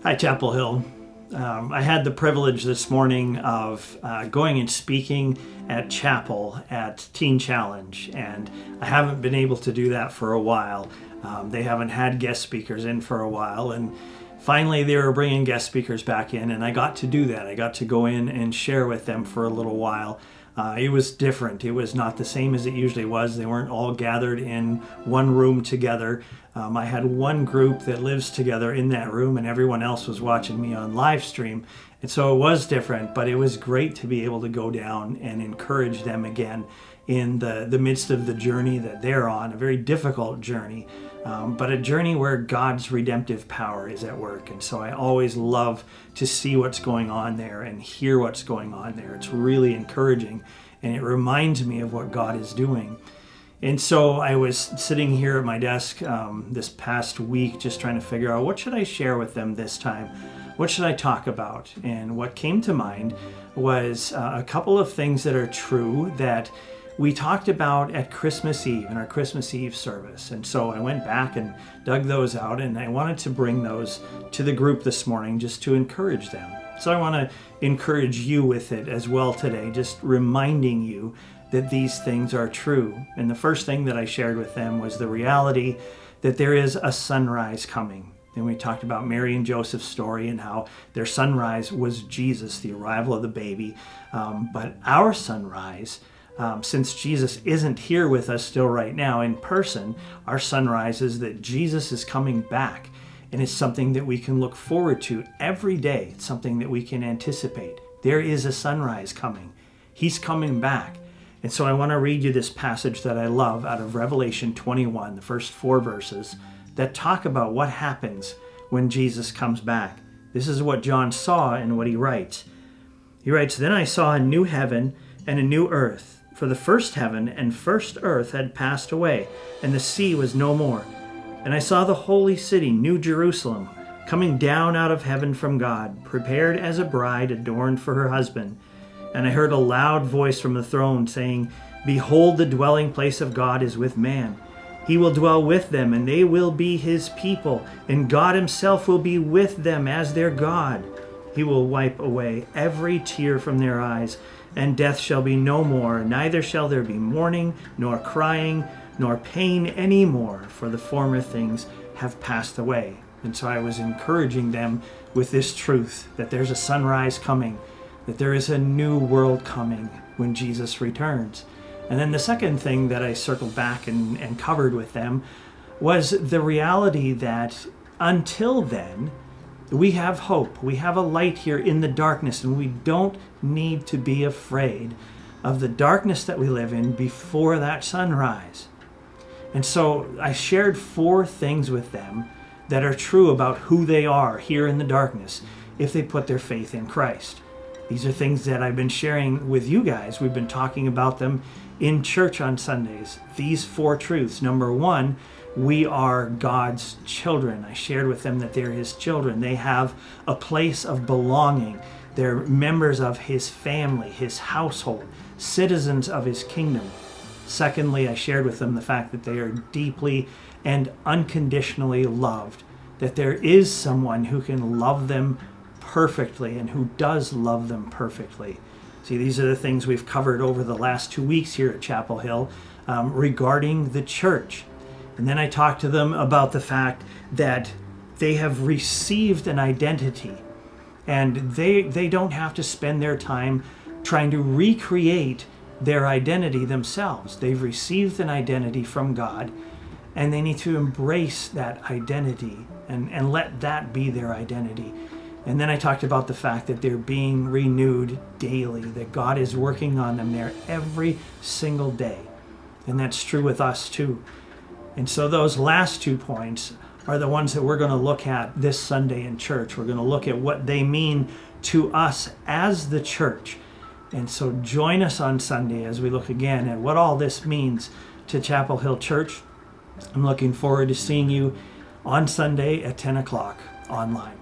Hi, Chapel Hill. I had the privilege this morning of going and speaking at chapel at Teen Challenge, and I haven't been able to do that for a while. They haven't had guest speakers in for a while, and finally they were bringing guest speakers back in, and I got to do that. I got to go in and share with them for a little while. It was different. It was not the same as it usually was. They weren't all gathered in one room together. I had one group that lives together in that room, and everyone else was watching me on live stream. And so it was different, but it was great to be able to go down and encourage them again in the midst of the journey that they're on, a very difficult journey, but a journey where God's redemptive power is at work. And so I always love to see what's going on there and hear what's going on there. It's really encouraging, and it reminds me of what God is doing. And so I was sitting here at my desk this past week just trying to figure out what should I share with them this time? What should I talk about? And what came to mind was a couple of things that are true that we talked about at Christmas Eve, in our Christmas Eve service. And so I went back and dug those out, and I wanted to bring those to the group this morning just to encourage them. So I want to encourage you with it as well today, just reminding you that these things are true. And the first thing that I shared with them was the reality that there is a sunrise coming. And we talked about Mary and Joseph's story and how their sunrise was Jesus, the arrival of the baby. But our sunrise, since Jesus isn't here with us still right now in person, our sunrise is that Jesus is coming back. And it's something that we can look forward to every day. It's something that we can anticipate. There is a sunrise coming. He's coming back. And so I want to read you this passage that I love out of Revelation 21, the first 4 verses, that talk about what happens when Jesus comes back. This is what John saw and what he writes. He writes, "Then I saw a new heaven and a new earth, for the first heaven and first earth had passed away, and the sea was no more. And I saw the holy city, New Jerusalem, coming down out of heaven from God, prepared as a bride adorned for her husband. And I heard a loud voice from the throne saying, 'Behold, the dwelling place of God is with man. He will dwell with them, and they will be his people, and God himself will be with them as their God. He will wipe away every tear from their eyes, and death shall be no more, neither shall there be mourning, nor crying, nor pain any more, for the former things have passed away.'" And so I was encouraging them with this truth, that there's a sunrise coming, that there is a new world coming when Jesus returns. And then the second thing that I circled back and covered with them was the reality that until then, we have hope. We have a light here in the darkness, and we don't need to be afraid of the darkness that we live in before that sunrise. And so I shared 4 things with them that are true about who they are here in the darkness if they put their faith in Christ. These are things that I've been sharing with you guys. We've been talking about them in church on Sundays. These 4 truths. Number 1, we are God's children. I shared with them that they're his children. They have a place of belonging. They're members of his family, his household, citizens of his kingdom. Secondly, I shared with them the fact that they are deeply and unconditionally loved, that there is someone who can love them perfectly and who does love them perfectly. See, these are the things we've covered over the last 2 weeks here at Chapel Hill regarding the church. And then I talked to them about the fact that they have received an identity, and they don't have to spend their time trying to recreate their identity themselves. They've received an identity from God, and they need to embrace that identity and let that be their identity. And then I talked about the fact that they're being renewed daily, that God is working on them there every single day. And that's true with us too. And so those last 2 points are the ones that we're going to look at this Sunday in church. We're going to look at what they mean to us as the church. And so join us on Sunday as we look again at what all this means to Chapel Hill Church. I'm looking forward to seeing you on Sunday at 10 o'clock online.